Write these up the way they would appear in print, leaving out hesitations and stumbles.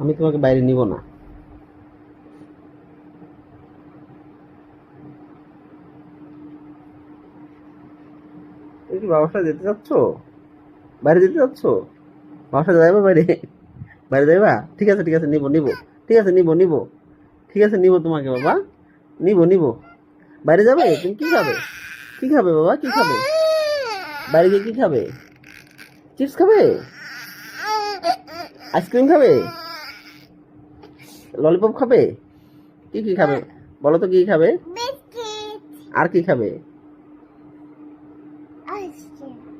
আমি তোমাকে বাইরে নিব না। তুমি কি বাবার সাথে যেতে চাচ্ছ? বাইরে যেতে চাচ্ছ? বাবার সাথে যাইবা বাইরে? বাইরে যাইবা? ঠিক আছে ঠিক আছে, নিব নিব। ঠিক আছে, নিব নিব। ঠিক আছে, নিব তোমাকে বাবা। নিব নিব। বাইরে যাবে? তুমি কি খাবে? কি খাবে বাবা, কি খাবে? বাইরে গিয়ে কি খাবে? চিপস খাবে? আইসক্রিম খাবে? ললিপপ খাবে? কি কি খাবে বলো তো, কি খাবে? আর কি খাবে?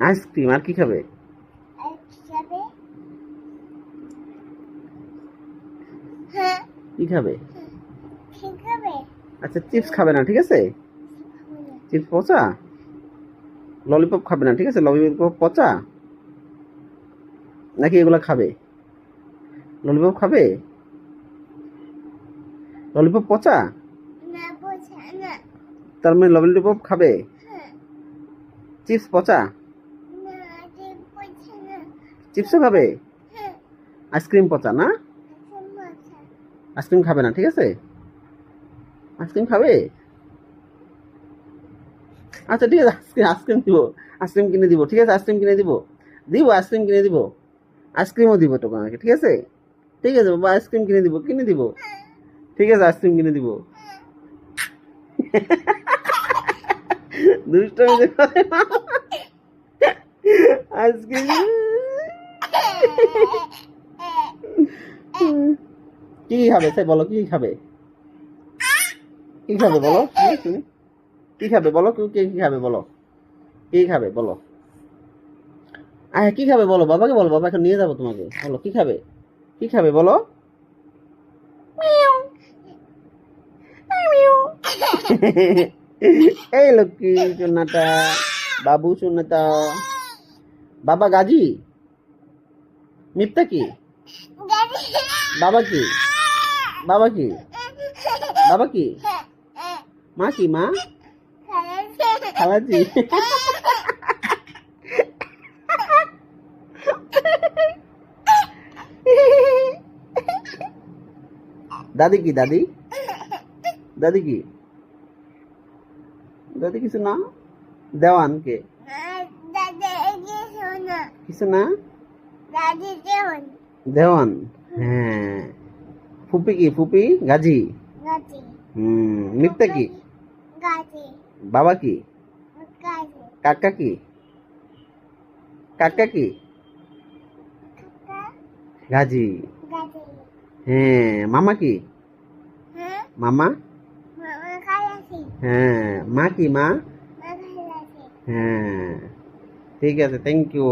আইসক্রিম। আর কি খাবে? কি খাবে? আচ্ছা, চিপস খাবে না, ঠিক আছে? চিপস পচা। ললিপপ খাবে না, ঠিক আছে? ললিপপ পচা। নাকি এগুলো খাবে? ললিপপ খাবে? ললিপপ পচা। তার মানে ললিপপ খাবে? চিপস পচা। চিপসও খাবে? আইসক্রিম পচা না? আইসক্রিম খাবে না, ঠিক আছে? আইসক্রিম খাবে? আচ্ছা ঠিক আছে, আইসক্রিম আইসক্রিম দিব। আইসক্রিম কিনে দিব, ঠিক আছে? আইসক্রিম কিনে দিব। দিব আইসক্রিম কিনে দিব। আইসক্রিমও দিব তোমাকে, ঠিক আছে? ঠিক আছে বাবা, আইসক্রিম কিনে দিব, কিনে দিব। ঠিক আছে, আইসক্রিম কিনে দিব। দুষ্টামি যে করে না। আইসক্রিম। কি খাবে সে বলো, কি খাবে? কি খাবে বলো শুনি শুনি। কি খাবে বলো, কি কি খাবে বলো? কি খাবে বলো? কি খাবে বলো, বাবাকে বলো, বাবা এখন নিয়ে যাবো তোমাকে। বলো কি খাবে? কি খাবে বলো? এই লক্ষ্মী সোনাটা, বাবু সোনাটা। বাবা গাজী? মিথ্যা কি? বাবা কি? বাবা কি? বাবা কি? মা কি? মা খালাজি। দাদি কি? দাদি? দাদি কি? দাদি কিছু না। দেওয়ান কে? কিছু না। দেওয়ান। হ্যাঁ। ফুপি কি? ফুপি গাজী। মিথ্যা কি? বাবা কি? কাকা কি? কাকা কি? গাজী। হ্যাঁ। মামা কি? মামা। হ্যাঁ। মা কি? মা। হ্যাঁ। ঠিক আছে, থ্যাংক ইউ।